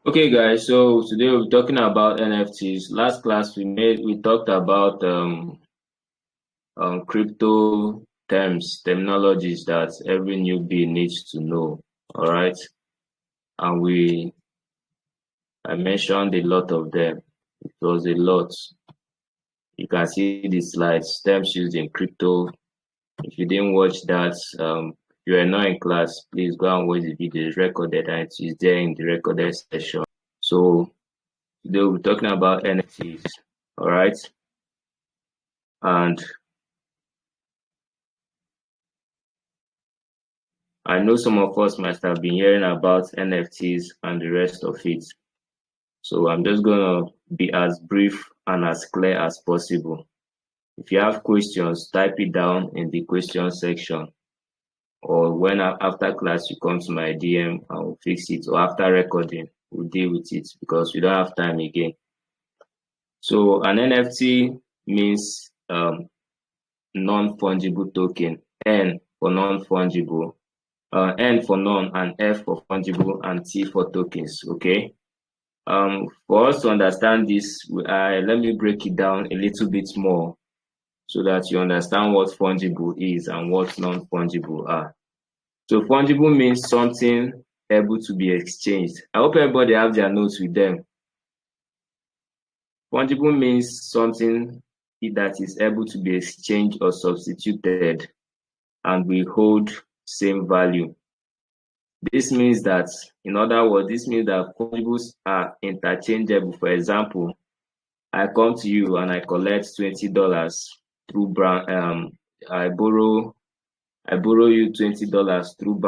Okay, guys. So today we're talking about NFTs. Last class we talked about crypto terminologies that every newbie needs to know. All right, and I mentioned a lot of them. It was a lot. You can see the slides. Terms used in crypto. If you didn't watch that, if you are not in class, please go and watch the video. It's recorded and it is there in the recorded session. So today we're talking about NFTs. All right. And I know some of us must have been hearing about NFTs and the rest of it. So I'm just going to be as brief and as clear as possible. If you have questions, type it down in the question section. Or when after class you come to my DM, I will fix it. Or after recording, we'll deal with it because we don't have time again. So an NFT means non-fungible token. N for non-fungible. N for non and F for fungible and T for tokens. Okay. For us to understand this, let me break it down a little bit more so that you understand what fungible is and what non-fungible are. So fungible means something able to be exchanged. I hope everybody have their notes with them. Fungible means something that is able to be exchanged or substituted and will hold same value. This means that, in other words, this means that fungibles are interchangeable. For example, I come to you and I collect $20 through I borrow you $20 through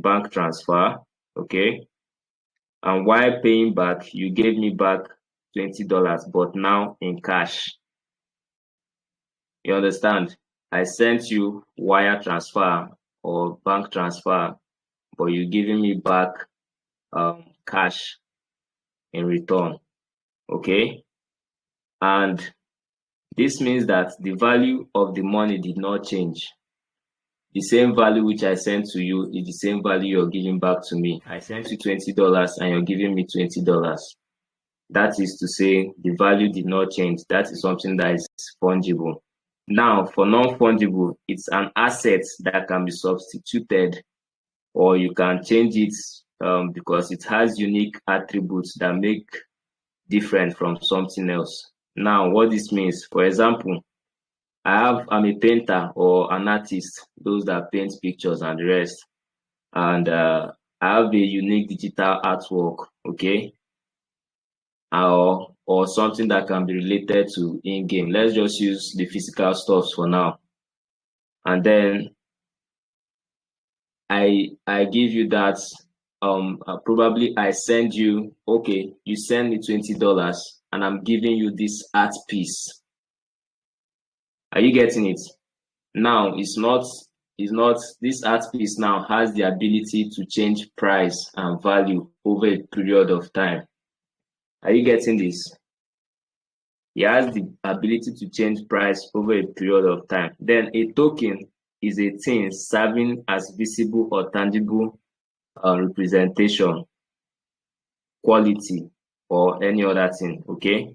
bank transfer, okay? And while paying back, you gave me back $20, but now in cash. You understand? I sent you wire transfer or bank transfer, but you're giving me back cash in return. Okay, and this means that the value of the money did not change. The same value which I sent to you is the same value you're giving back to me. I sent you $20 and you're giving me $20. That is to say the value did not change. That is something that is fungible. Now, for non-fungible, it's an asset that can be substituted, or you can change it because it has unique attributes that make different from something else. Now, what this means, for example, I'm a painter or an artist, those that paint pictures and the rest, and I have a unique digital artwork, okay, or something that can be related to in-game. Let's just use the physical stuff for now, and then I give you that. Probably I send you, okay, you send me $20 and I'm giving you this art piece. Are you getting it? Now it's not this art piece now has the ability to change price and value over a period of time. Are you getting this? It has the ability to change price over a period of time. Then a token is a thing serving as visible or tangible representation, quality, or any other thing. Okay,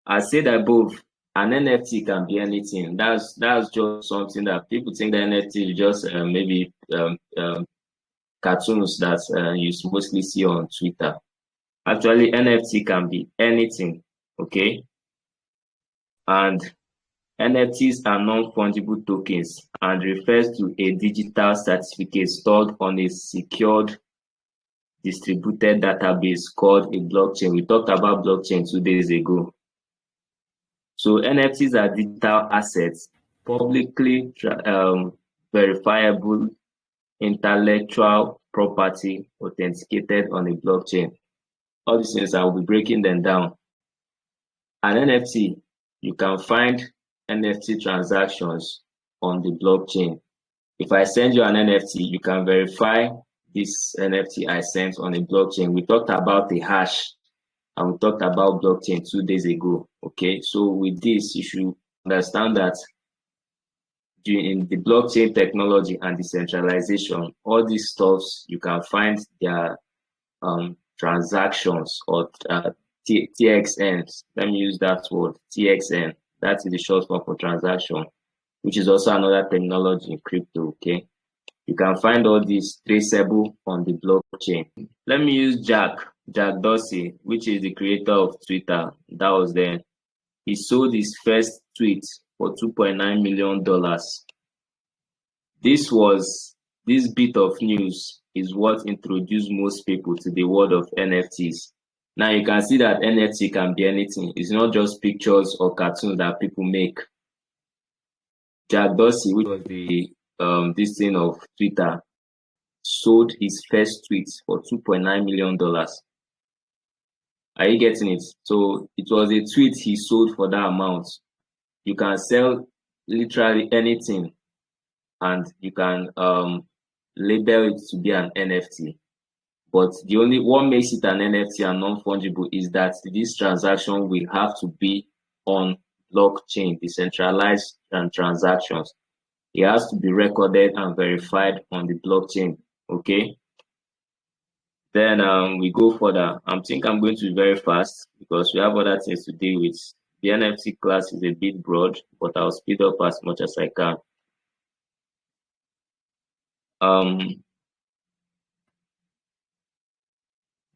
as said above, an NFT can be anything. That's just something that people think that NFT is just maybe cartoons that you mostly see on Twitter. Actually, NFT can be anything. Okay, and NFTs are non-fungible tokens and refers to a digital certificate stored on a secured distributed database called a blockchain. We talked about blockchain 2 days ago. So NFTs are digital assets, publicly verifiable intellectual property authenticated on a blockchain. All these things, I will be breaking them down. An NFT, you can find NFT transactions on the blockchain. If I send you an NFT, you can verify this NFT I sent on a blockchain. We talked about the hash and we talked about blockchain 2 days ago. Okay, so with this, you should understand that in the blockchain technology and decentralization, all these stuffs you can find their transactions or TXNs. Let me use that word, TXN. That is the short form for transaction, which is also another terminology in crypto. Okay, you can find all these traceable on the blockchain. Let me use Jack Dorsey, which is the creator of Twitter. That was then. He sold his first tweet for $2.9 million. This bit of news is what introduced most people to the world of NFTs. Now you can see that NFT can be anything. It's not just pictures or cartoons that people make. Jack Dorsey, which was the this thing of Twitter, sold his first tweet for $2.9 million. Are you getting it? So it was a tweet he sold for that amount. You can sell literally anything and you can label it to be an NFT. But the only what makes it an NFT and non-fungible is that this transaction will have to be on blockchain, decentralized transactions. It has to be recorded and verified on the blockchain. Okay. Then we go further. I think I'm going to be very fast because we have other things to deal with. The NFT class is a bit broad, but I'll speed up as much as I can.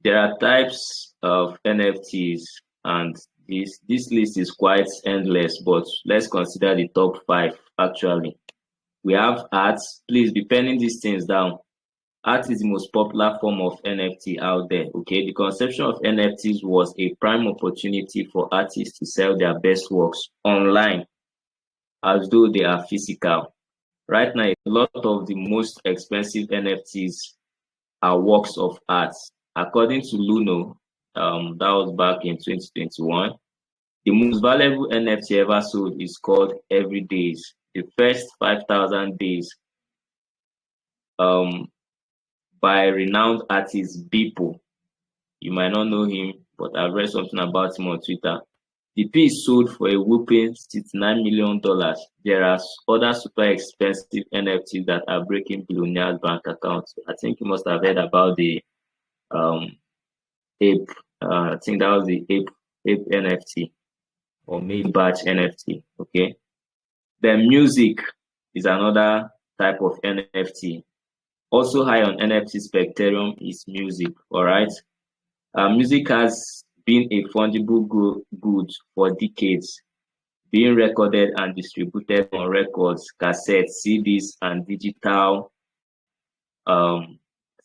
There are types of NFTs, and this list is quite endless, but let's consider the top 5 actually. We have art. Please be penning these things down. Art is the most popular form of NFT out there. Okay, the conception of NFTs was a prime opportunity for artists to sell their best works online as though they are physical. Right now, a lot of the most expensive NFTs are works of art. According to Luno, that was back in 2021, the most valuable NFT ever sold is called Every Days. The first 5,000 days by renowned artist Beeple. You might not know him, but I've read something about him on Twitter. The piece sold for a whopping $69 million. There are other super expensive NFTs that are breaking billionaires' bank accounts. I think you must have heard about the ape. I think that was the ape NFT or maybe batch NFT. Okay. Then music is another type of NFT. Also high on NFT spectrum is music. All right. Music has been a fungible good for decades, being recorded and distributed on records, cassettes, CDs, and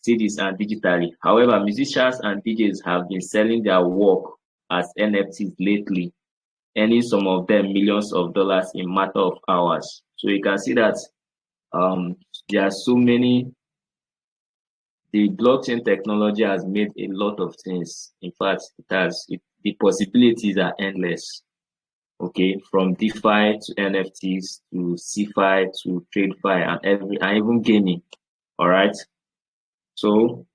digitally. However, musicians and DJs have been selling their work as NFTs lately, earning some of them millions of dollars in matter of hours. So you can see that there are so many. The blockchain technology has made a lot of things. In fact, the possibilities are endless. Okay, from DeFi to NFTs to CeFi to TradeFi and even gaming. All right. So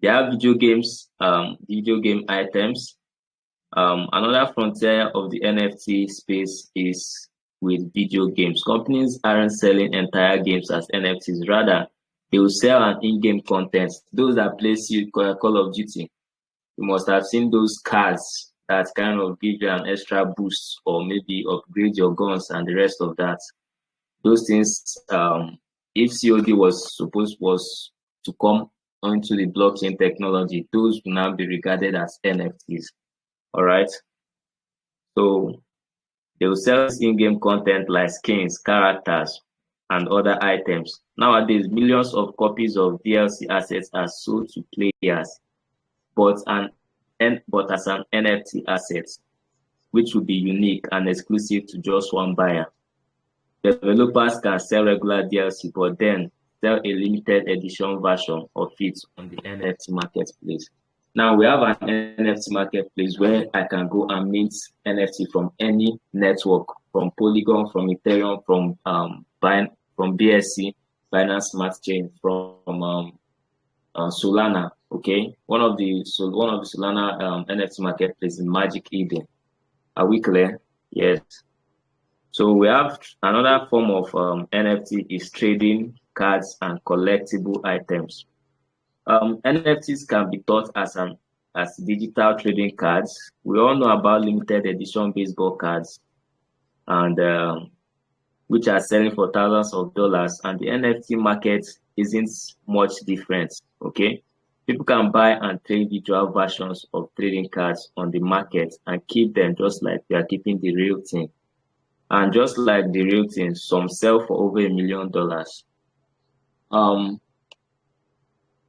there are video games, video game items. Another frontier of the NFT space is with video games. Companies aren't selling entire games as NFTs, rather they will sell an in-game content. Those that play Call of Duty, you must have seen those cards that kind of give you an extra boost or maybe upgrade your guns and the rest of that. Those things, if COD was to come onto the blockchain technology, those will now be regarded as NFTs. All right. So they will sell in-game content like skins, characters, and other items. Nowadays, millions of copies of DLC assets are sold to players, but as an NFT asset, which will be unique and exclusive to just one buyer. Developers can sell regular DLC, but then sell a limited edition version of it on the NFT marketplace. Now we have an NFT marketplace where I can go and mint NFT from any network, from Polygon, from Ethereum, from BSC, Binance Smart Chain, from Solana. Okay, one of the Solana NFT marketplace is Magic Eden. Are we clear? Yes. So we have another form of NFT is trading cards and collectible items. NFTs can be thought as digital trading cards. We all know about limited edition baseball cards, and which are selling for thousands of dollars, and the NFT market isn't much different. Okay, people can buy and trade digital versions of trading cards on the market and keep them just like they are keeping the real thing. And just like the real thing, some sell for over $1 million. Um,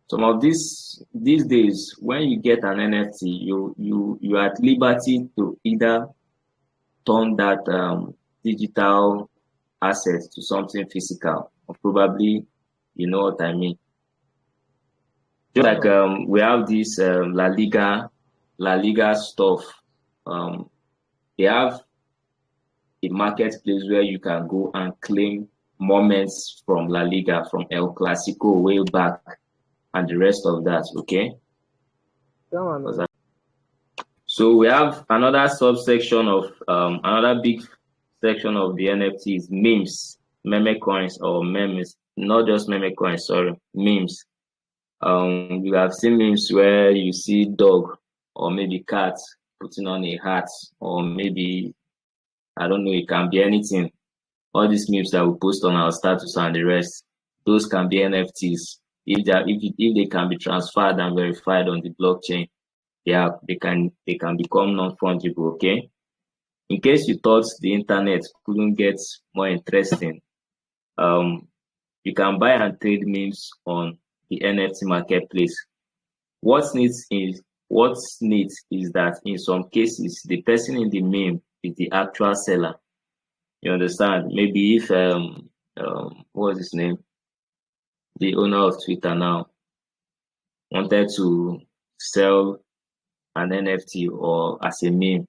some of these days, when you get an NFT, you are at liberty to either turn that digital asset to something physical, or probably, you know what I mean. Just like we have this La Liga stuff. They have a marketplace where you can go and claim moments from La Liga, from El Clasico way back, and the rest of that. Okay. So we have another subsection of another big section of the NFTs, memes, meme coins, or memes, not just meme coins, sorry, memes. You have seen memes where you see dog or maybe cat putting on a hat, or maybe, I don't know, it can be anything. All these memes that we post on our status and the rest, those can be NFTs. If they can be transferred and verified on the blockchain, they can become non-fungible. Okay. In case you thought the internet couldn't get more interesting, you can buy and trade memes on the NFT marketplace. What's neat is that in some cases the person in the meme is the actual seller. You understand? Maybe if what's his name? The owner of Twitter now wanted to sell an NFT or as a meme,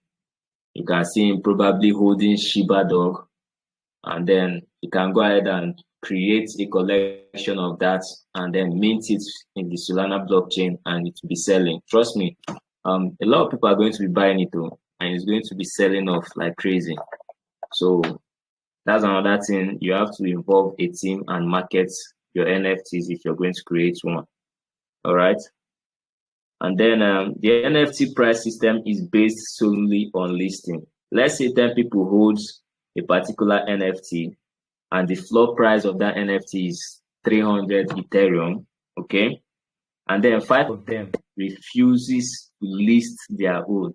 you can see him probably holding Shiba dog, and then you can go ahead and create a collection of that and then mint it in the Solana blockchain, and it will be selling. Trust me, a lot of people are going to be buying it too, and it's going to be selling off like crazy. So that's another thing. You have to involve a team and market your NFTs if you're going to create one. All right. And then the NFT price system is based solely on listing. Let's say 10 people hold a particular NFT, and the floor price of that NFT is 300 Ethereum, okay? And then 5 of them refuses to list their own.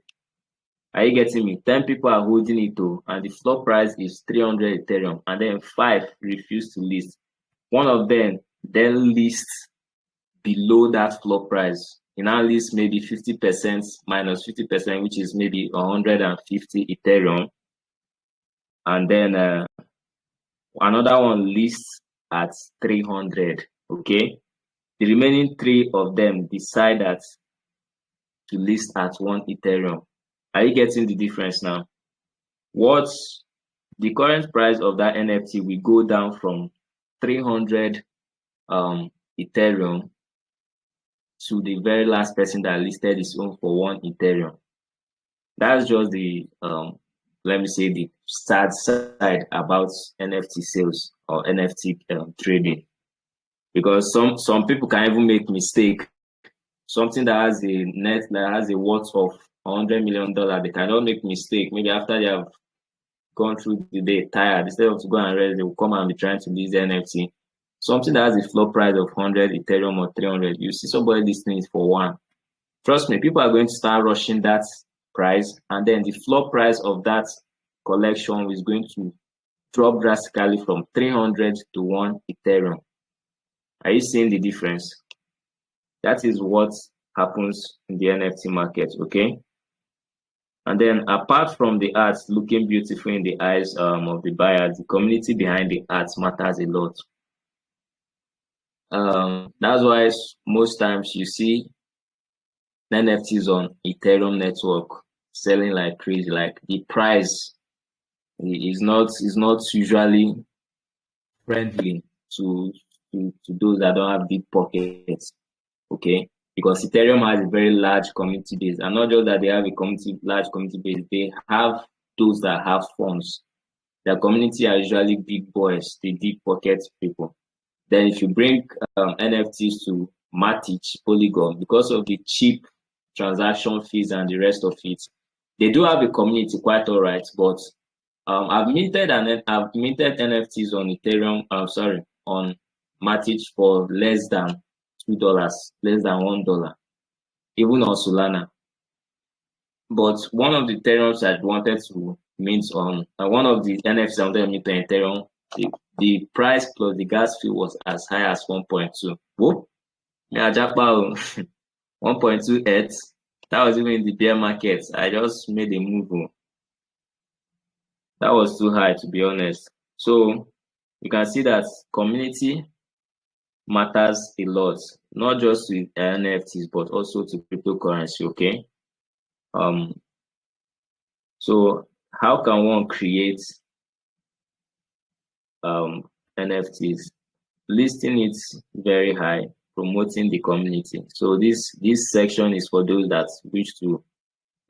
Are you getting me? 10 people are holding it too, and the floor price is 300 Ethereum, and then 5 refuse to list. One of them then lists below that floor price. In our list, maybe 50% minus 50%, which is maybe 150 Ethereum. And then another one lists at 300, okay? The remaining 3 of them decide that to list at 1 Ethereum. Are you getting the difference now? What's the current price of that NFT will go down from 300 Ethereum to the very last person that listed his own for 1 Ethereum. That's just the let me say the sad side about NFT sales or NFT trading, because some people can even make mistake. Something that has a worth of $100 million, they cannot make mistake. Maybe after they have gone through the day tired, instead of to go and rest, they will come and be trying to list the NFT. Something that has a floor price of 100 Ethereum or 300, you see somebody listing it for 1. Trust me, people are going to start rushing that price, and then the floor price of that collection is going to drop drastically from 300 to 1 Ethereum. Are you seeing the difference? That is what happens in the NFT market, okay? And then apart from the art looking beautiful in the eyes of the buyers, the community behind the art matters a lot. That's why most times you see NFTs on Ethereum network selling like crazy. Like the price is not usually friendly to those that don't have deep pockets, okay? Because Ethereum has a very large community base, and not just that they have a large community base, they have those that have funds. Their community are usually big boys, the deep pocket people. Then if you bring NFTs to Matic, Polygon, because of the cheap transaction fees and the rest of it. They do have a community quite all right, but I've minted NFTs on Ethereum. Sorry, on Matic for less than $2, less than $1, even on Solana. But one of the Ethereums I wanted to mint on, one of the NFTs I wanted to mint on Ethereum, the price plus the gas fee was as high as 1.2. Whoa, yeah, Japa 1.28. That was even in the bear market. I just made a move. That was too high, to be honest. So you can see that community matters a lot, not just with NFTs, but also to cryptocurrency. Okay. So how can one create NFTs? Listing it very high, promoting the community. So this section is for those that wish to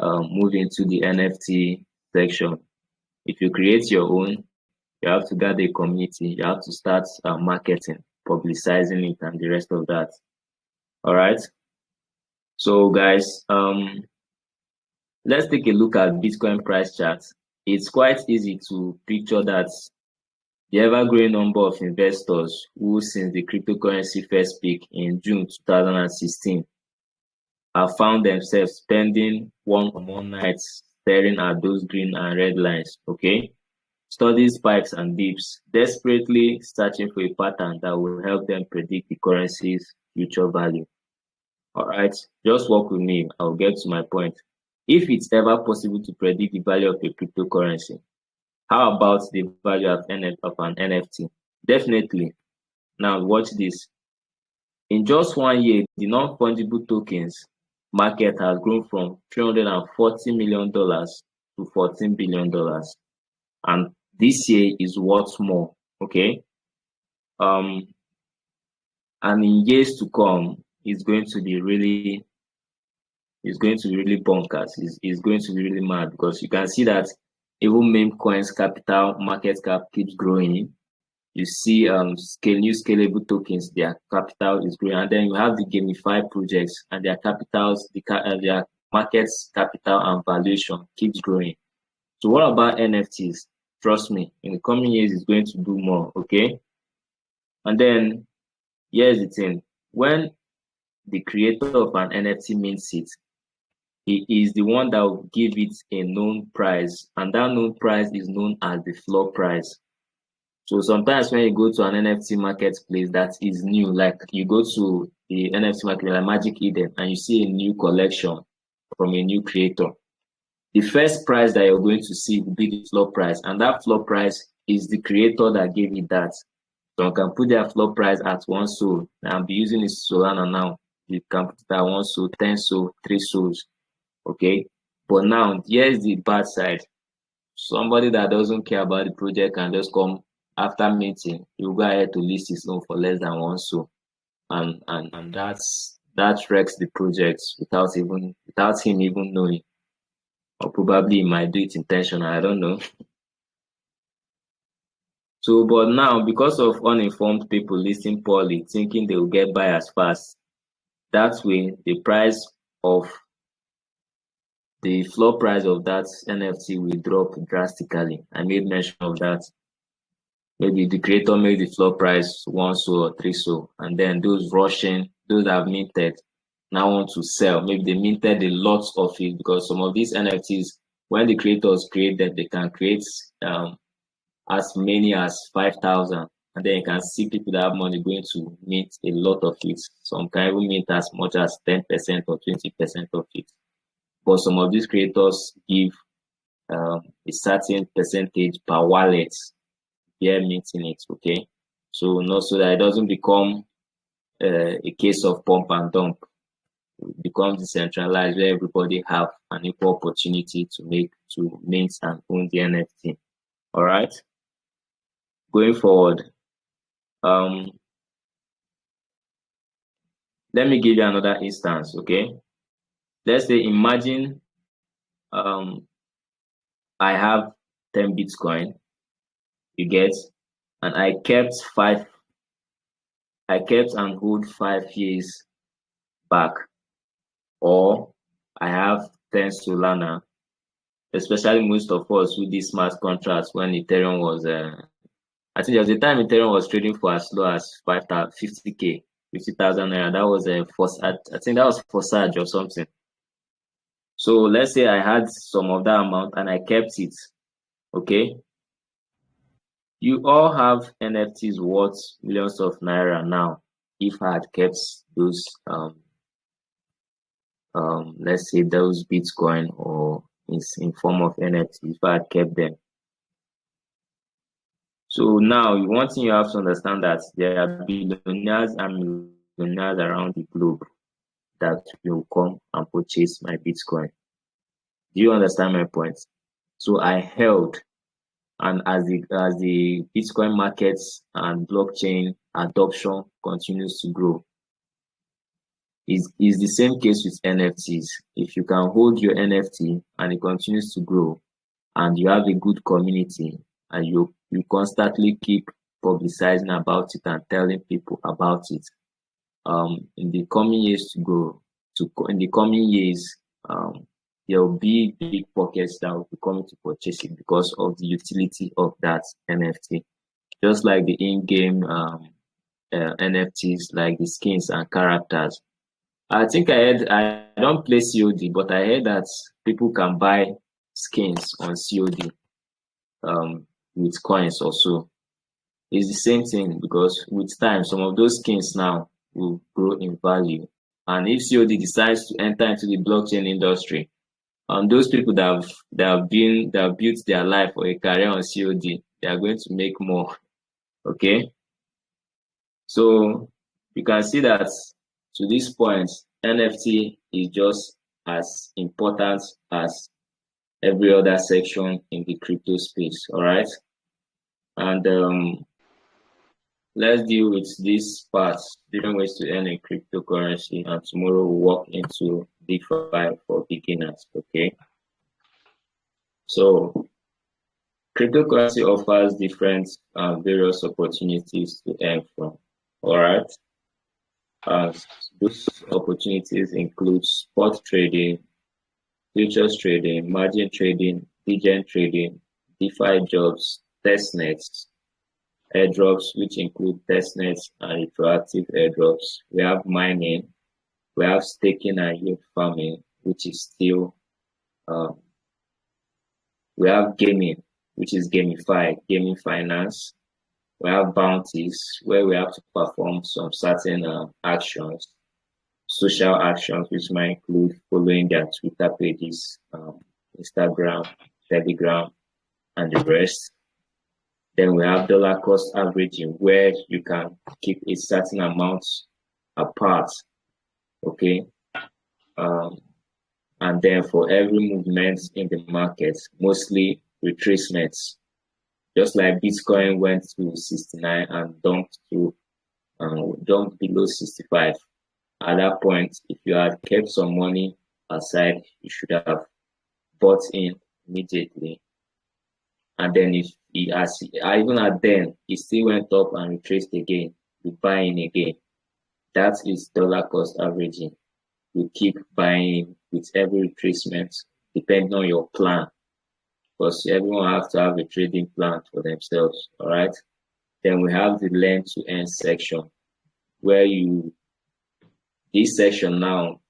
move into the NFT section. If you create your own, you have to gather a community. You have to start marketing, publicizing it, and the rest of that. All right. So guys, let's take a look at Bitcoin price charts. It's quite easy to picture that the ever-growing number of investors who, since the cryptocurrency first peak in June 2016, have found themselves spending one or more nights staring at those green and red lines, okay? Studying spikes and dips, desperately searching for a pattern that will help them predict the currency's future value. All right, just work with me. I'll get to my point. If it's ever possible to predict the value of a cryptocurrency, how about the value of an NFT? Definitely. Now watch this. In just 1 year, the non-fungible tokens market has grown from $340 million to $14 billion. And this year is worth more. Okay. And in years to come, it's going to be really bonkers. It's going to be really mad, because you can see that even meme coins capital market cap keeps growing. You see new scalable tokens, their capital is growing, and then you have the gamified projects and their capitals, their market's capital and valuation keeps growing. So what about NFTs? Trust me, in the coming years it's going to do more, okay? And then here's the thing. When the creator of an NFT mints it, he is the one that will give it a known price, and that known price is known as the floor price. So sometimes when you go to an NFT marketplace that is new, like you go to the NFT market like Magic Eden and you see a new collection from a new creator, the first price that you're going to see will be the floor price, and that floor price is the creator that gave it that. So you can put their floor price at 1 SOL. I'm using it Solana now. You can put that 1 SOL, 10 SOL, 3 SOLs. Okay, but now here's the bad side. Somebody that doesn't care about the project can just come after meeting, you go ahead to list his own for less than 1 SOL, and that wrecks the project without him even knowing, or probably he might do it intentional. I don't know. So, but now because of uninformed people listing poorly, thinking they will get buyers fast, that way the floor price of that NFT will drop drastically. I made mention of that. Maybe the creator made the floor price 1 SOL or 3 SOL, and then those that have minted now want to sell. Maybe they minted a lot of it, because some of these NFTs, when the creators create them, they can create as many as 5,000, and then you can see people that have money going to mint a lot of it. Some can even mint as much as 10% or 20% of it. But some of these creators give a certain percentage per wallet via minting it, okay? So that it doesn't become a case of pump and dump. It becomes decentralized, where everybody have an equal opportunity to mint and own the NFT. All right. Going forward, let me give you another instance, okay? Let's say, imagine I have 10 Bitcoin, you get, and I kept and hold 5 years back, or I have 10 Solana, especially most of us who did smart contracts when Ethereum was, I think there was a time Ethereum was trading for as low as 50K, 50,000 naira. That was a I think that was for Surge or something. So let's say I had some of that amount and I kept it. Okay. You all have NFTs worth millions of naira now if I had kept those let's say those Bitcoin or in form of NFTs if I had kept them. So now one thing you have to understand that there are billionaires and millionaires around the globe that will come and purchase my Bitcoin. Do you understand my point? So I held, and as the Bitcoin markets and blockchain adoption continues to grow, is the same case with NFTs. If you can hold your NFT and it continues to grow, and you have a good community, and you constantly keep publicizing about it and telling people about it, in the coming years in the coming years, there will be big pockets that will be coming to purchase it because of the utility of that NFT. Just like the in-game NFTs, like the skins and characters. I think I don't play COD, but I heard that people can buy skins on COD with coins also. It's the same thing because with time, some of those skins now will grow in value. And if COD decides to enter into the blockchain industry, those people that have built their life or a career on COD, they are going to make more. Okay, so you can see that to this point, NFT is just as important as every other section in the crypto space. All right, and let's deal with this part, different ways to earn in cryptocurrency, and tomorrow we'll walk into DeFi for beginners. Okay, so cryptocurrency offers different various opportunities to earn from. All right, those opportunities include spot trading, futures trading, margin trading, degen trading, DeFi jobs, testnets, airdrops, which include testnets and retroactive airdrops. We have mining, we have staking and yield farming, which is still, we have gaming, which is gamified, gaming finance. We have bounties, where we have to perform some certain actions, social actions, which might include following their Twitter pages, Instagram, Telegram, and the rest. Then we have dollar cost averaging, where you can keep a certain amount apart, okay? And then for every movement in the market, mostly retracements, just like Bitcoin went to 69 and dumped below 65. At that point, if you had kept some money aside, you should have bought in immediately. And then even at then, it still went up and retraced again, you buy in again. That is dollar cost averaging. You keep buying with every retracement, depending on your plan, because everyone has to have a trading plan for themselves. All right. Then we have the learn to earn section, where this section now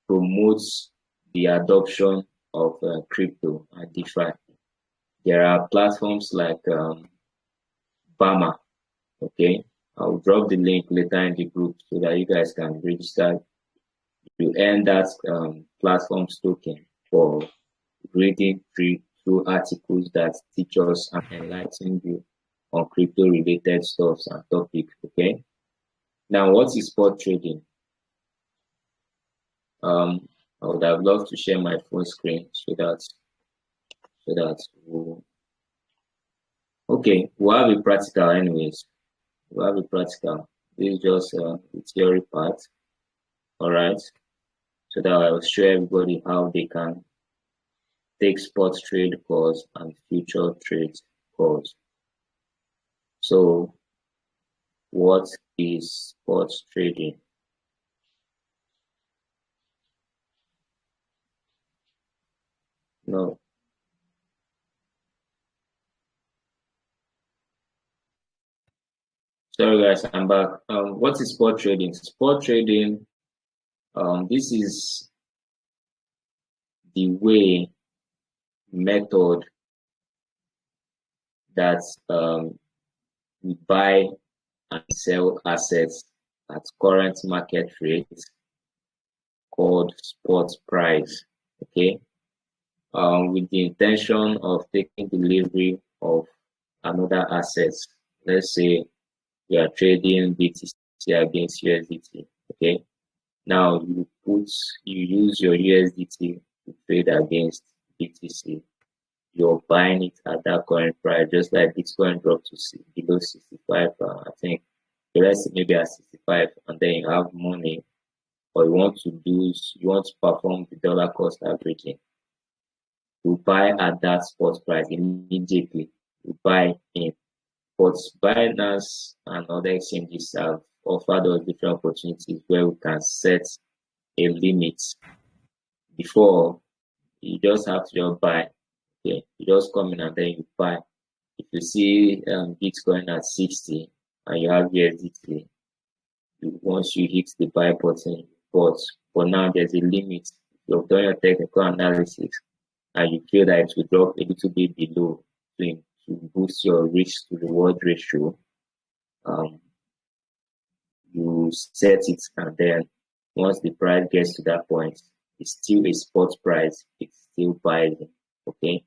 promotes the adoption of crypto and DeFi. There are platforms like Bama. Okay, I'll drop the link later in the group so that you guys can register. You earn that platform's token for reading through articles that teach us and enlighten you on crypto related stuff and topics. Okay, now what is spot trading? I would have loved to share my full screen so that okay, we'll have a practical anyways. We'll have a practical. This is just the theory part. All right, so that I will show everybody how they can take spot trade calls and future trade calls. So what is spot trading? No. Sorry guys, I'm back. What is spot trading? Spot trading, this is the method that we buy and sell assets at current market rates called spot price. Okay. With the intention of taking delivery of another asset. Let's say you are trading BTC against USDT. Okay. Now you use your USDT to trade against BTC. You're buying it at that current price, just like Bitcoin dropped to below 65. I think the rest maybe at 65, and then you have money, or you want to perform the dollar cost averaging. You buy at that spot price immediately. You buy in. But Binance and other exchanges have offered us different opportunities where we can set a limit before. You just have to just buy. Okay, you just come in and then you buy. If you see Bitcoin at 60 and you have USDT, once you hit the buy button, but now there's a limit. You've done your technical analysis and you feel that it will drop a little bit below to boost your risk to reward ratio. You set it, and then once the price gets to that point, it's still a spot price, it's still buying. Okay,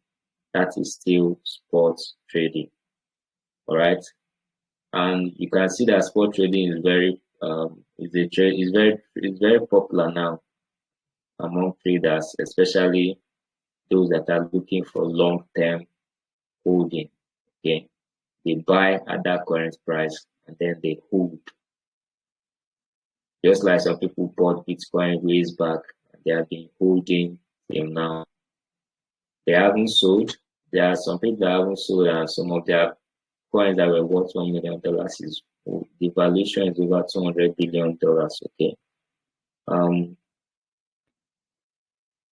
that is still spot trading. All right, and you can see that spot trading is very popular now among traders, especially those that are looking for long-term holding. Okay, they buy at that current price and then they hold. Just like some people bought Bitcoin ways back, they have been holding them now. They haven't sold. There are some people that haven't sold, and some of their coins that were worth $1 million is the valuation is over $200 billion. Okay.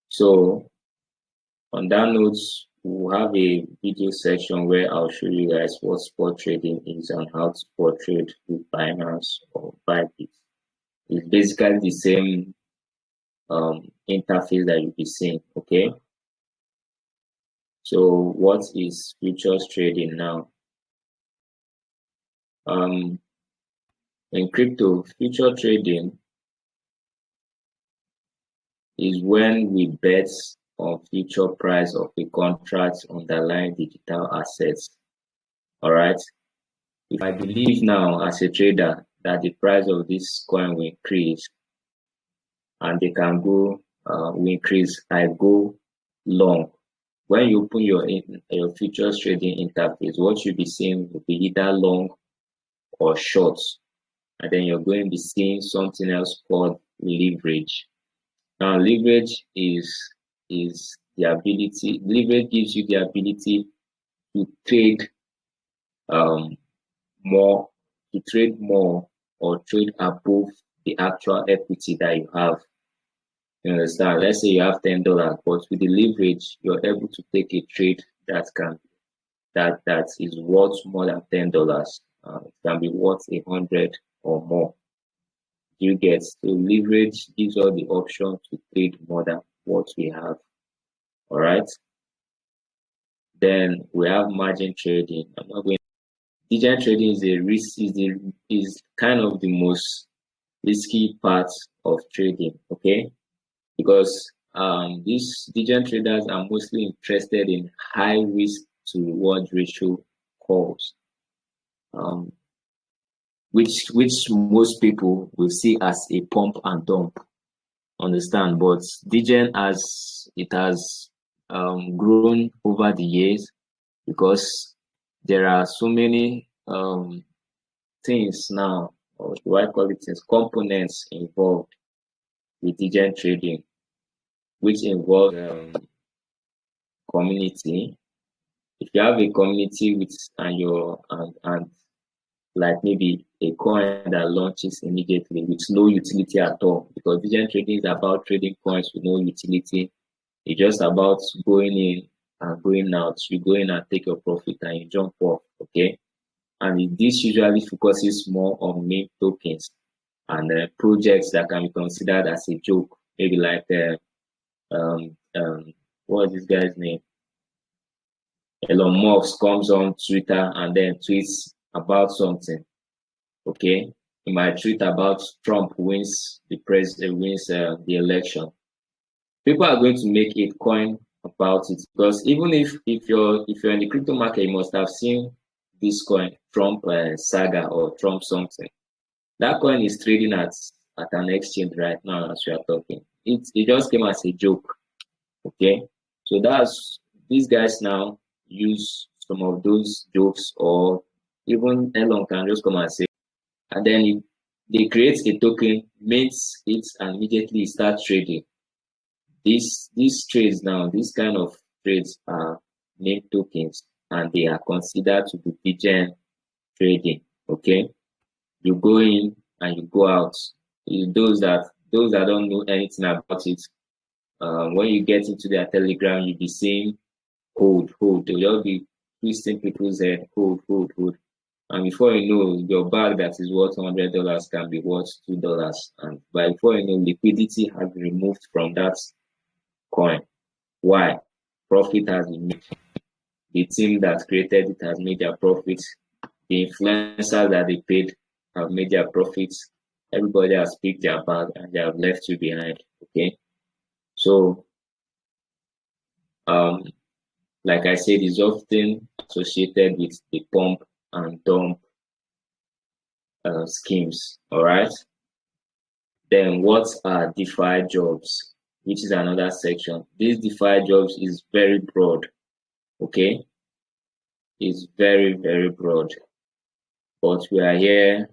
So on that note, we'll have a video section where I'll show you guys what spot trading is and how to spot trade with Binance or Bybit. It's basically the same interface that you'll be seeing. Okay. So what is futures trading now? In crypto, future trading is when we bet on future price of a contract underlying digital assets. All right. If I believe now as a trader that the price of this coin will increase and they can go will increase, I go long. When you open your futures trading interface, what you'll be seeing will be either long or short, and then you're going to be seeing something else called leverage. Now, leverage gives you the ability to trade more or trade above the actual equity that you have. You understand? Let's say you have $10, but with the leverage, you're able to take a trade that is worth more than $10. It can be worth 100 or more. You get so leverage gives us the option to trade more than what we have. All right. Then we have margin trading. I'm not going. Margin trading is kind of the most risky part of trading. Okay, because these margin traders are mostly interested in high risk to reward ratio calls, which most people will see as a pump and dump. Understand? But DGen has grown over the years because there are so many things now, or do I call it components involved with DGen trading, which involve community. If you have a community and like maybe a coin that launches immediately with no utility at all, because digital trading is about trading coins with no utility It's just about going in and going out. You go in and take your profit and you jump off, okay? And this usually focuses more on meme tokens and projects that can be considered as a joke, maybe like um, um, what is this guy's name? Elon Musk comes on Twitter and then tweets about something. Okay, he might tweet about Trump wins the election. People are going to make a coin about it because even if you're in the crypto market, you must have seen this coin Trump saga or Trump something. That coin is trading at an exchange right now as we are talking. It just came as a joke. Okay, so that's these guys now use some of those jokes, or even Elon can just come and say, and then they create a token, mints it, and immediately start trading. These trades now, these kind of trades are meme tokens, and they are considered to be degen trading. Okay, you go in and you go out. Those that don't know anything about it, when you get into their Telegram, you'll be seeing hold. They'll just be twisting people's head, hold. And before you know, your bag that is worth $100 can be worth $2. And by before you know, liquidity has been removed from that coin. Why? Profit has been made. The team that created it has made their profits. The influencers that they paid have made their profits. Everybody has picked their bag and they have left you behind. Okay. So like I said, is often associated with the pump and dump schemes. All right. Then what are DeFi jobs? Which is another section. This DeFi jobs is very broad. Okay. It's very, very broad. But we are here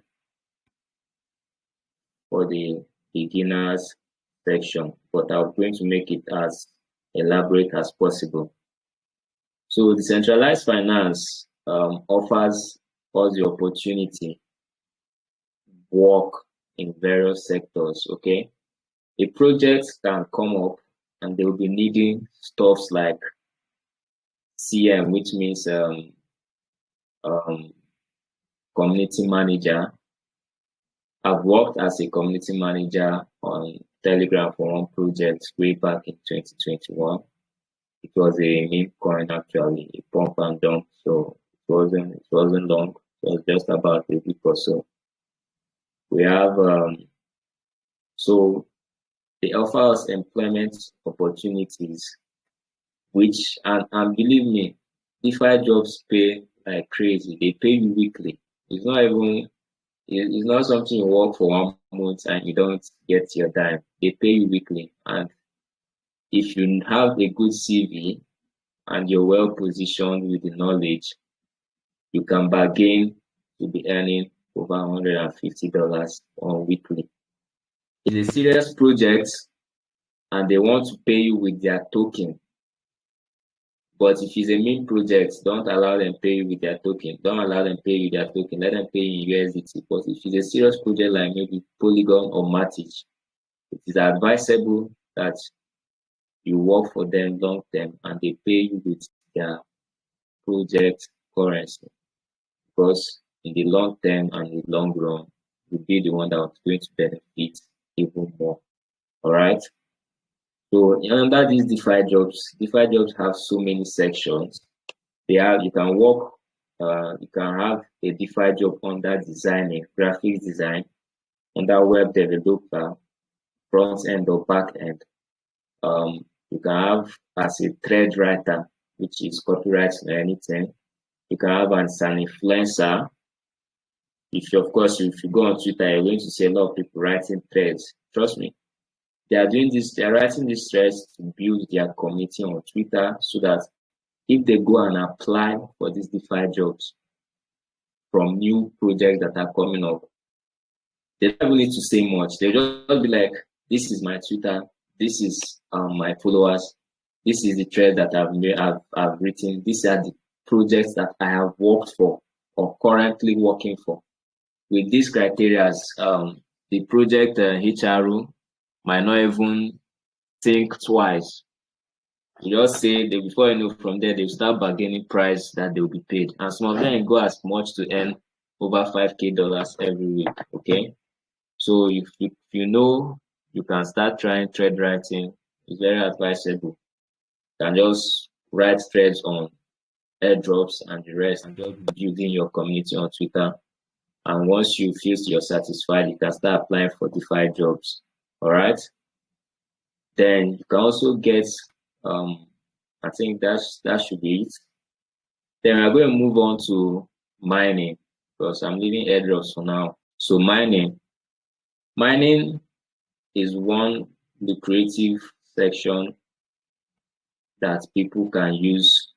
for the beginners section. But I'm going to make it as elaborate as possible. So decentralized finance offers us the opportunity to work in various sectors. Okay, a project can come up and they will be needing stuffs like CM, which means community manager. I've worked as a community manager on Telegram for one project way back in 2021. It was a meme coin actually, a pump and dump, so it wasn't long. It was just about a week or so. We have so they offer us employment opportunities, which and believe me, DeFi jobs pay like crazy. They pay you weekly. It's not something you work for 1 month and you don't get your dime. They pay you weekly, and if you have a good CV and you're well positioned with the knowledge, you can bargain to be earning over $150 on weekly. It's a serious project and they want to pay you with their token. But if it's a meme project, don't allow them pay you with their token. Don't allow them pay you their token. Let them pay you in USDT. But if it's a serious project like maybe Polygon or Matic, it is advisable that you work for them long term and they pay you with their project currency, because in the long term and in the long run, you'll be the one that's going to benefit even more. All right. So under these DeFi jobs have so many sections. You can work, you can have a DeFi job under designing, graphics design, under web developer, front end or back end. You can have as a thread writer, which is copyright or anything. You can have as an influencer. If you go on Twitter, you're going to see a lot of people writing threads. Trust me. They're writing these threads to build their community on Twitter so that if they go and apply for these DeFi jobs from new projects that are coming up, they don't need to say much. They'll just be like, this is my Twitter, this is my followers, this is the thread that I've written, these are the projects that I have worked for or currently working for. With these criteria, the project HRO might not even think twice You just say they before you know from there they'll start bargaining price that they'll be paid. And some of them go as much to earn over $5K every week. Okay. So if you know you can start trying thread writing, it's very advisable. You can just write threads on airdrops and the rest and just building your community on Twitter. And once you feel you're satisfied, you can start applying for DeFi jobs. All right. Then you can also get I think that should be it. Then we're going to move on to mining because I'm leaving airdrops for now. So mining is one lucrative section that people can use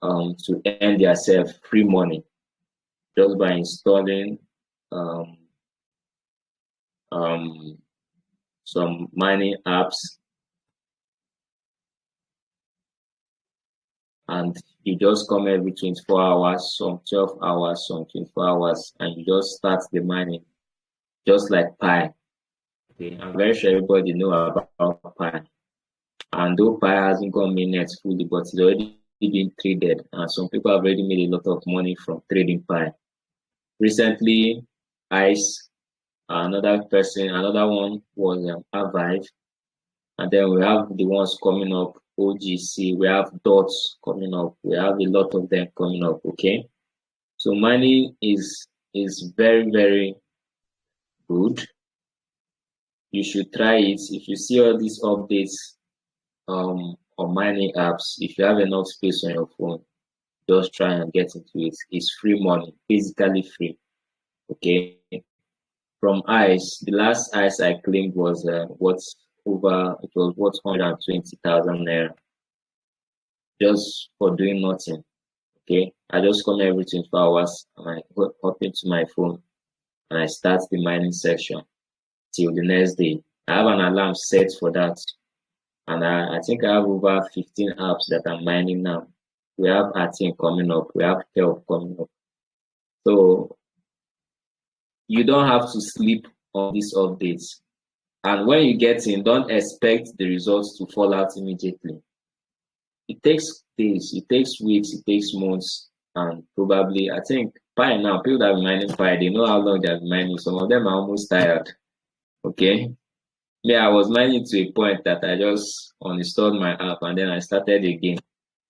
to earn themselves free money just by installing um, some mining apps, and you just come every 24 hours, some 12 hours, some 24 hours, and you just start the mining just like Pi. Okay, I'm very sure everybody know about Pi. And though Pi hasn't gone mainnet fully, but it's already been traded, and some people have already made a lot of money from trading Pi. Recently, Ice, another one was Avive, and then we have the ones coming up, OGC, we have Dots coming up, we have a lot of them coming up. Okay, so mining is very, very good. You should try it. If you see all these updates on mining apps, if you have enough space on your phone, just try and get into it. It's free money, basically free. Okay. From ICE, the last ICE I claimed was it was worth 120,000 naira just for doing nothing. Okay. I just come every 24 hours and I hop into my phone and I start the mining section till the next day. I have an alarm set for that. And I think I have over 15 apps that I'm mining now. We have 18 coming up. We have 12 coming up. So you don't have to sleep on these updates. And when you get in, don't expect the results to fall out immediately. It takes days, it takes weeks, it takes months, and probably, I think, Pi now, people that are mining Pi, they know how long they've been mining. Some of them are almost tired. Okay. Yeah, I was mining to a point that I just uninstalled my app and then I started again.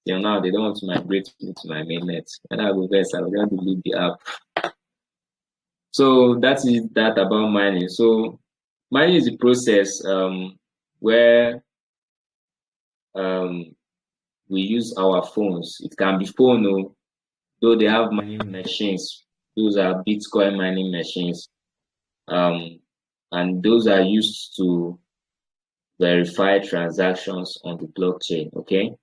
Till now, they don't want to migrate me to my mainnet. When I go first, I will going to delete the app. So that is that about mining. So mining is the process where we use our phones. It can be phone, though they have mining machines. Those are Bitcoin mining machines. And those are used to verify transactions on the blockchain. Okay.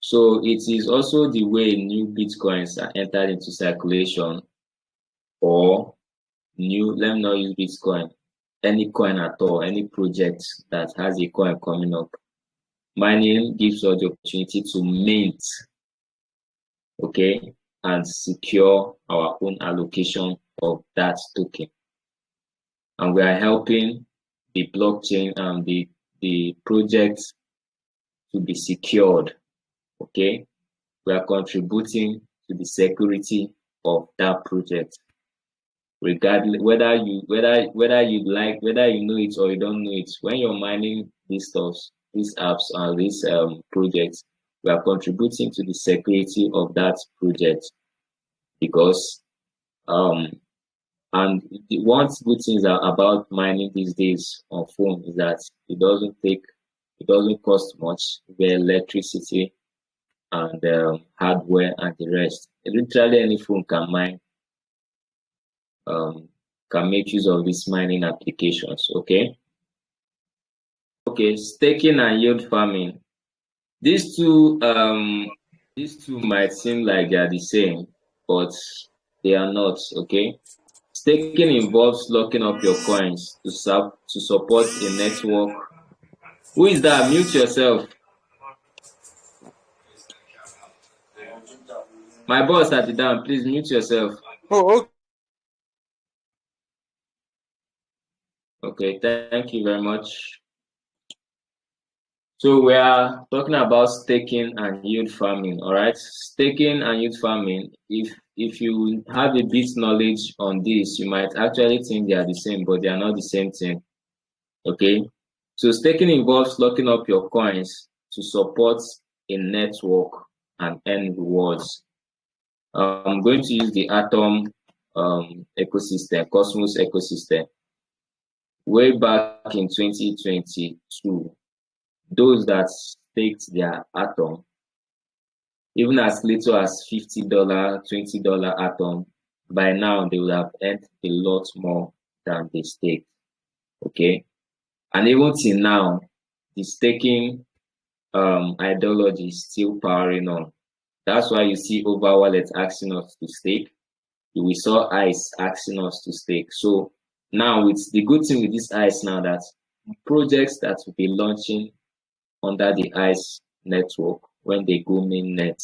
So it is also the way new Bitcoins are entered into circulation, or let me not use Bitcoin, any coin at all, any project that has a coin coming up. Mining gives us the opportunity to mint, okay, and secure our own allocation of that token. And we are helping the blockchain and the project to be secured. Okay, we are contributing to the security of that project, regardless whether you know it or you don't know it. When you're mining these apps and these projects, we are contributing to the security of that project, because and one good thing about mining these days on phone is that it doesn't cost much, the electricity and hardware and the rest. Literally any phone can mine, can make use of these mining applications. Okay, staking and yield farming. These two might seem like they are the same, but they are not. Okay, staking involves locking up your coins to support a network. Who is that? Mute yourself. My boss at the down, please mute yourself. Oh, okay, thank you very much. So we are talking about staking and yield farming. All right, staking and yield farming. If you have a bit knowledge on this, you might actually think they are the same, but they are not the same thing. Okay, so staking involves locking up your coins to support a network and earn rewards. I'm going to use the Atom ecosystem, Cosmos ecosystem. Way back in 2022, those that staked their Atom, even as little as $50, $20 Atom, by now they would have earned a lot more than they staked. Okay, and even till now, the staking ideology is still powering on. That's why you see Over Wallet asking us to stake. We saw ICE asking us to stake. So now, with the good thing with this ICE now, that projects that will be launching under the ICE network, when they go mainnet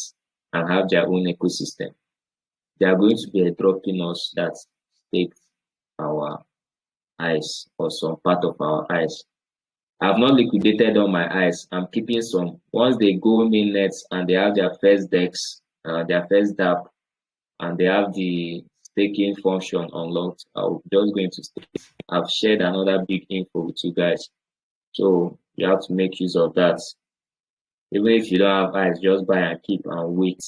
and have their own ecosystem, they are going to be dropping us that stake our ICE or some part of our ICE. I have not liquidated all my ICE. I'm keeping some. Once they go mainnet and they have their first DEX, their first DApp, and they have the staking function unlocked, I'm just going to stake. I've shared another big info with you guys. So you have to make use of that. Even if you don't have ICE, just buy and keep and wait.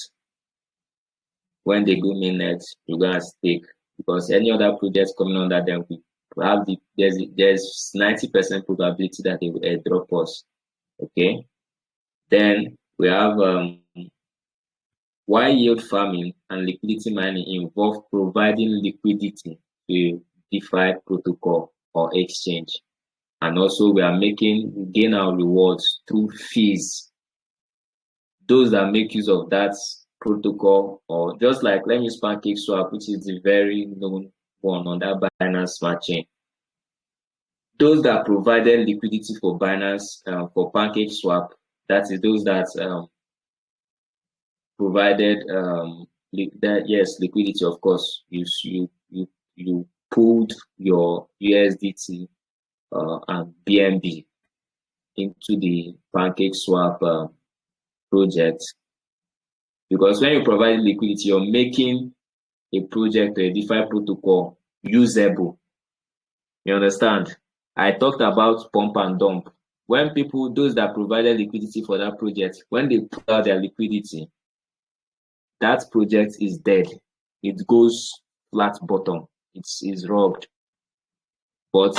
When they go mainnet, you're gonna stake, because any other projects coming under them will have there's 90% probability that they will airdrop us. Okay. Then we have why yield farming and liquidity mining involve providing liquidity to a DeFi protocol or exchange. And also we gain our rewards through fees. Those that make use of that protocol, or just like, let me use PancakeSwap, which is the very known one on that Binance Smart Chain. Those that provided liquidity for Binance, for PancakeSwap, that is those that provided liquidity. Of course, you pulled your USDT and BNB into the PancakeSwap project, because when you provide liquidity, you're making a project or a DeFi protocol usable. You understand? I talked about pump and dump. When people, those that provided liquidity for that project, when they pull out their liquidity, that project is dead. It goes flat bottom. It's robbed. But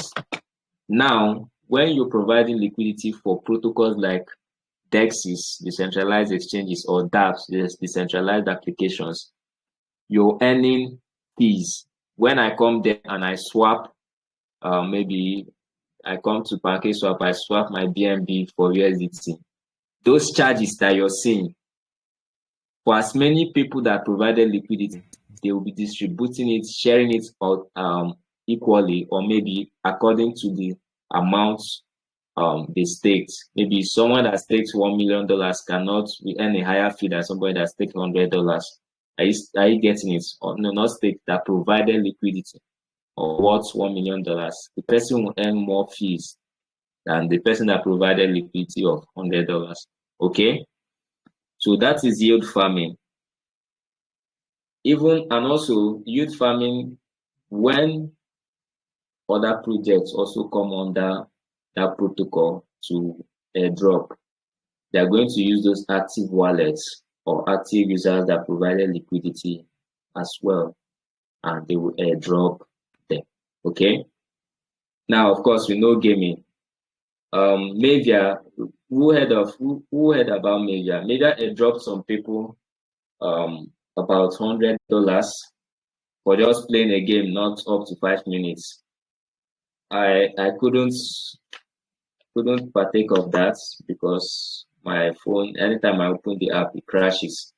now, when you're providing liquidity for protocols like DEXs, decentralized exchanges, or dApps, decentralized applications, you're earning fees. When I come there and I swap, maybe I come to PancakeSwap, I swap my BNB for USDT. Those charges that you're seeing, for as many people that provided liquidity, they will be distributing it, sharing it equally, or maybe according to the amount they staked. Maybe someone that staked $1 million cannot earn a higher fee than somebody that staked $100. Are you getting it? Or no, not staked, that provided liquidity or worth $1 million. The person will earn more fees than the person that provided liquidity of $100. Okay, so that is yield farming. And also yield farming, when other projects also come under that protocol to airdrop, they are going to use those active wallets or active users that provided liquidity as well, and they will airdrop them. Okay. Now, of course, we know gaming. Mavia, who heard about Mavia? Mavia airdropped some people about $100 for just playing a game, not up to 5 minutes. I couldn't partake of that because my phone, anytime I open the app, it crashes.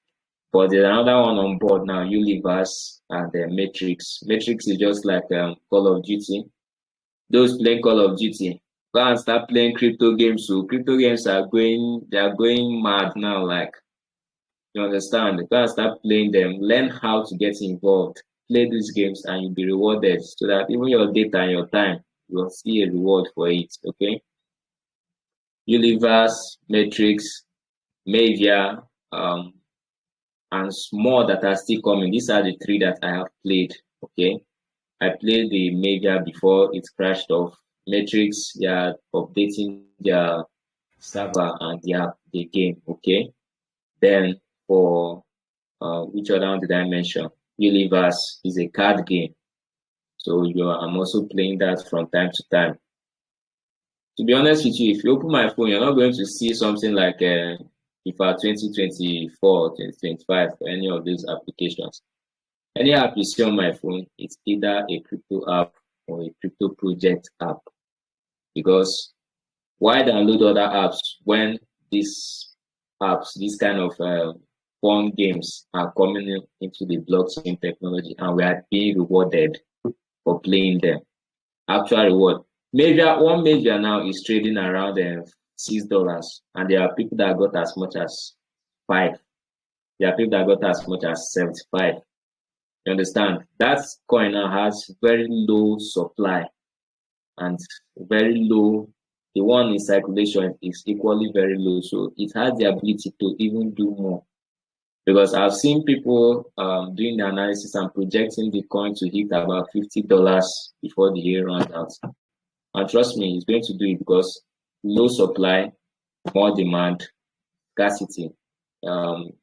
But there's another one on board now, Universe and Matrix. Matrix is just like Call of Duty. Those playing Call of Duty, go and start playing crypto games. So crypto games are going mad now. Like, you understand? Go and start playing them. Learn how to get involved. Play these games and you'll be rewarded, so that even your data and your time, you will see a reward for it. Okay. Universe, Matrix, Mavia, and more that are still coming. These are the three that I have played. Okay, I played the Mavia before it crashed off. Matrix, they are updating their server and the game. Okay, then for which other one did I mention? Universe is a card game, so I'm also playing that from time to time. To be honest with you, if you open my phone, you're not going to see something like FIFA 2024, 2025, or any of these applications. Any app you see on my phone, it's either a crypto app or a crypto project app. Because why download other apps when these apps, these kind of fun games are coming into the blockchain technology and we are being rewarded for playing them? Actual reward. One major now is trading around $6, and there are people that got as much as 5. There are people that got as much as 75. You understand? That coin now has very low supply and very low. The one in circulation is equally very low, so it has the ability to even do more. Because I've seen people doing the analysis and projecting the coin to hit about $50 before the year runs out. And trust me, it's going to do it because low supply, more demand, scarcity. You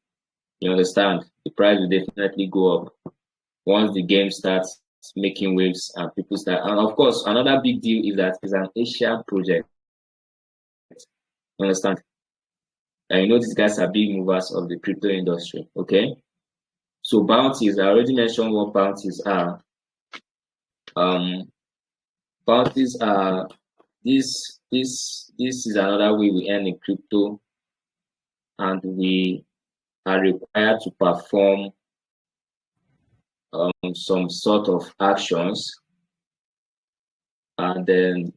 understand? The price will definitely go up once the game starts making waves and people start. And of course, another big deal is that it's an Asian project. You understand? And you know these guys are big movers of the crypto industry. Okay. So bounties, I already mentioned what bounties are. Bounties are this is another way we earn in crypto, and we are required to perform some sort of actions, and then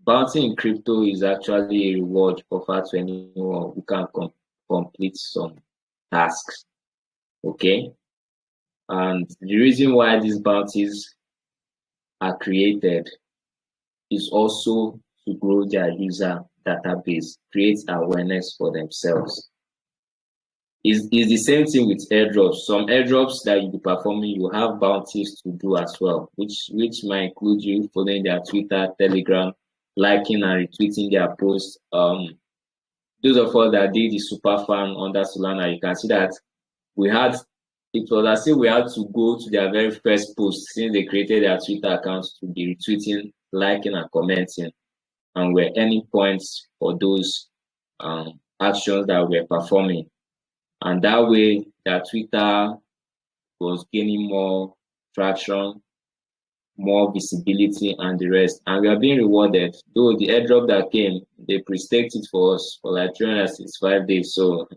bounty in crypto is actually a reward offered to anyone who can complete some tasks. Okay, and the reason why these bounties are created is also to grow their user database, create awareness for themselves. Is the same thing with airdrops. Some airdrops that you'll be performing, you have bounties to do as well, which might include you following their Twitter, Telegram, liking and retweeting their posts. Those of us that did the super fan under Solana, you can see that it was as if we had to go to their very first post since they created their Twitter accounts to be retweeting, liking, and commenting, and we're earning points for those actions that we're performing. And that way, that Twitter was gaining more traction, more visibility, and the rest. And we are being rewarded. Though the airdrop that came, they pre-staked it for us for like 365 days. So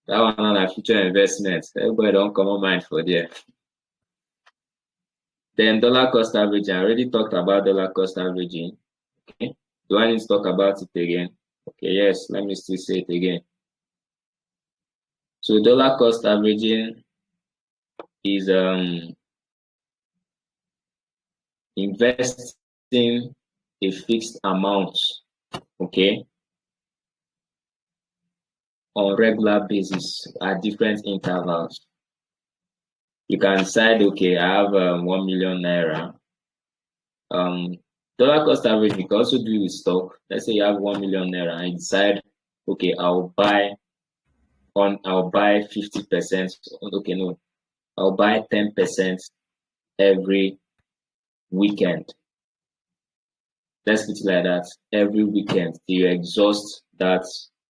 that one on our future investments. Everybody don't come on mind for there. Then dollar cost averaging. I already talked about dollar cost averaging. Okay. Do I need to talk about it again? Okay, yes, let me still say it again. So dollar cost averaging is investing a fixed amount, okay, on regular basis at different intervals. You can decide, okay, I have 1 million naira. Dollar cost average, you can also do with stock. Let's say you have 1 million naira and you decide, okay, I'll buy 50%. Okay, no, I'll buy 10% every weekend. Let's put it like that. Every weekend till you exhaust that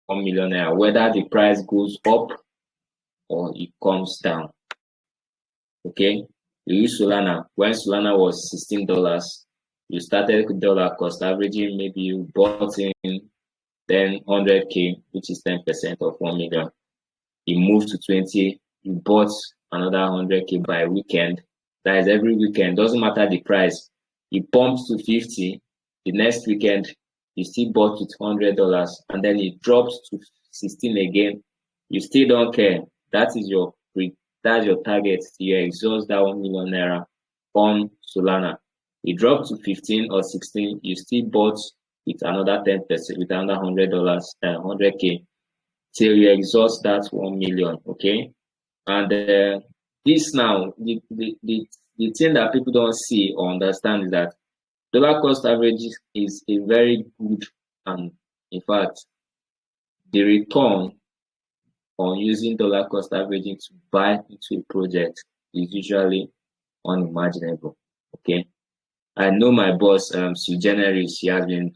1 million naira, whether the price goes up or it comes down. Okay, you use Solana. When Solana was $16, you started dollar cost averaging. Maybe you bought in 100K, which is 10% of 1 million. You moved to 20, you bought another 100K by weekend. That is every weekend. Doesn't matter the price. It pumps to 50. The next weekend, you still bought with $100, and then it drops to 16 again. You still don't care. That is your target. You exhaust that 1 million naira on Solana. It dropped to 15 or 16. You still bought with another 10%, with another $100, 100K, till you exhaust that 1 million. Okay. And this now, the thing that people don't see or understand is that dollar cost average is a very good, and in fact, the return on using dollar cost averaging to buy into a project is usually unimaginable. Okay. I know my boss, Sue Generis, he has been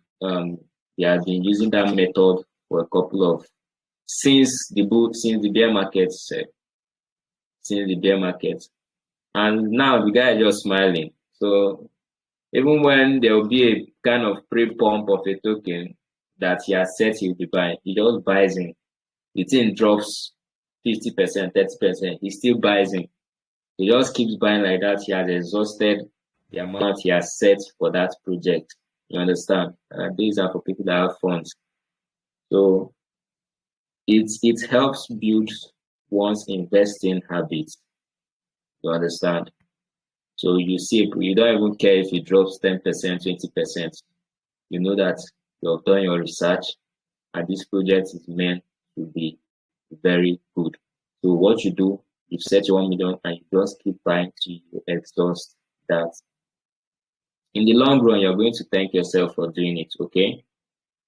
using that method for a couple of since the bear market, and now the guy is just smiling. So even when there will be a kind of pre-pump of a token that he has said he will be buying, he just buys in. The thing drops 50%, 30%, he still buys in. He just keeps buying like that. He has exhausted the amount he has set for that project. You understand? These are for people that have funds. So it helps build one's investing habits. You understand? So you see, you don't even care if it drops 10%, 20%. You know that you've done your research and this project is meant to be very good. So what you do, you set your 1 million and you just keep buying till you exhaust that. In the long run, you're going to thank yourself for doing it, okay?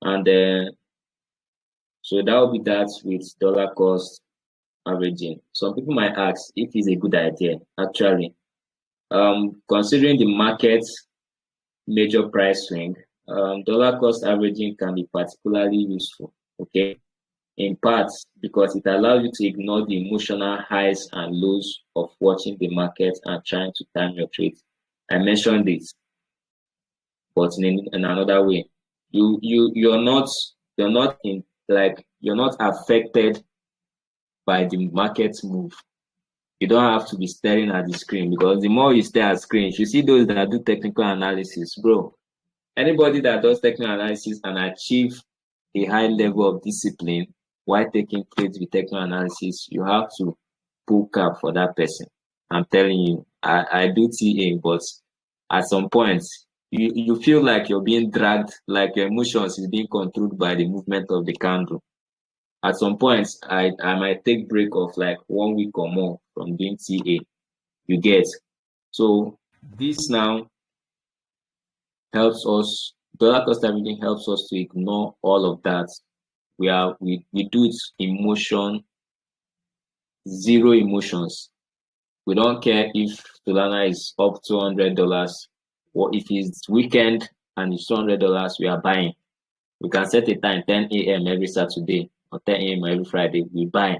And so that will be that with dollar cost averaging. Some people might ask if it's a good idea. Actually, considering the market's major price swing, dollar cost averaging can be particularly useful, okay? In part because it allows you to ignore the emotional highs and lows of watching the market and trying to time your trades. I mentioned this, but in another way, you're not affected by the market move. You don't have to be staring at the screen, because the more you stare at screens, you see those that do technical analysis, bro. Anybody that does technical analysis and achieve a high level of discipline while taking trades with technical analysis, you have to pull cap for that person. I'm telling you, I do TA, but at some point, you feel like you're being dragged, like your emotions is being controlled by the movement of the candle. At some point, I might take break of like 1 week or more from doing TA. You get? So this now helps us, dollar cost averaging helps us to ignore all of that. We do it emotion, zero emotions. We don't care if Solana is up $200, or if it's weekend and it's $200, we are buying. We can set a time, 10 a.m. every Saturday or 10 a.m. every Friday. We buy.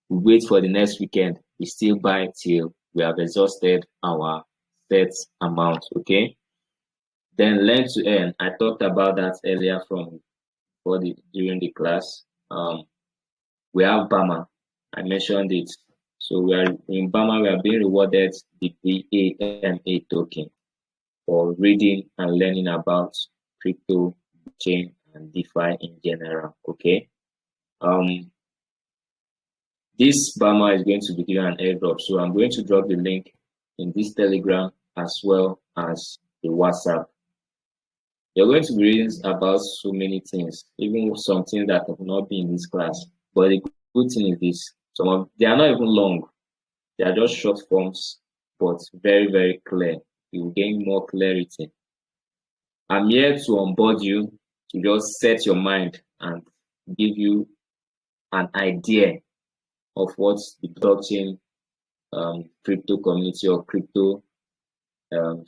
We wait for the next weekend. We still buy till we have exhausted our set amount. Okay. Then learn to earn. I talked about that earlier during the class. We have BAMA. I mentioned it. So we are in BAMA. We are being rewarded the BAMA token for reading and learning about crypto, chain, and DeFi in general. Okay. This BAMA is going to be given an airdrop. So I'm going to drop the link in this Telegram as well as the WhatsApp. You're going to be reading about so many things, even some things that have not been in this class. But the good thing is this: they are not even long; they are just short forms, but very, very clear. You will gain more clarity. I'm here to onboard you, to just set your mind and give you an idea of what the blockchain crypto community or crypto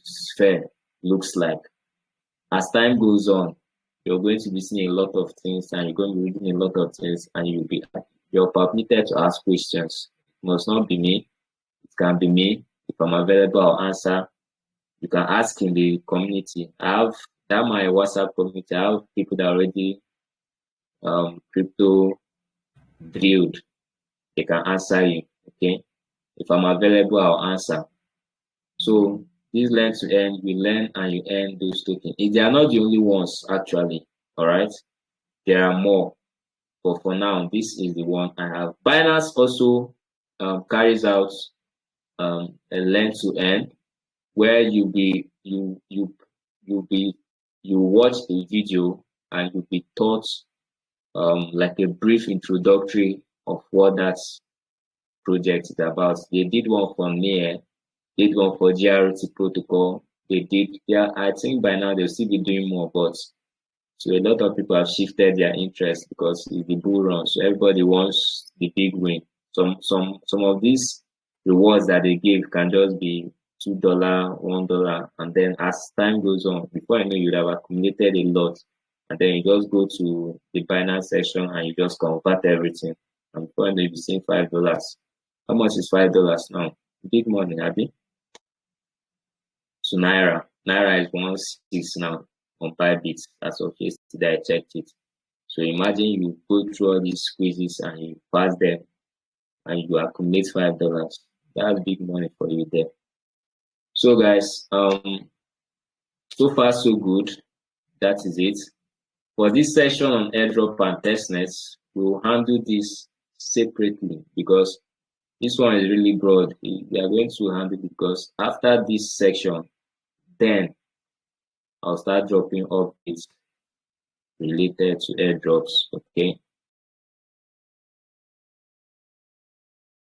sphere looks like. As time goes on, you're going to be seeing a lot of things, and you're going to be reading a lot of things, and you're permitted to ask questions. It must not be me. It can be me. If I'm available, I'll answer. You can ask in the community. I have that my WhatsApp community. I have people that already crypto drilled. They can answer you. Okay. If I'm available, I'll answer. So this learn to earn, you learn and you earn those tokens. They are not the only ones, actually. All right. There are more. But for now, this is the one I have. Binance also carries out a learn to earn, where you watch a video and you'll be taught like a brief introductory of what that project is about. They did one for NEAR, did one for GRT protocol. They did, yeah, I think by now they'll still be doing more, but so a lot of people have shifted their interest because it's the bull run. So everybody wants the big win. Some of these rewards that they give can just be $2, $1, and then as time goes on, before I know you'd have accumulated a lot, and then you just go to the Binance section and you just convert everything. And before I know you'll be seeing $5. How much is $5 now? Big money, Abby. So Naira is 1.6 now on Bybit as of yesterday. I checked it. So imagine you go through all these quizzes and you pass them and you accumulate $5. That's big money for you there. So guys, so far so good. That is it. For this session on airdrop and testnets, we will handle this separately because this one is really broad. We are going to handle it because after this section, then I'll start dropping updates related to airdrops. Okay.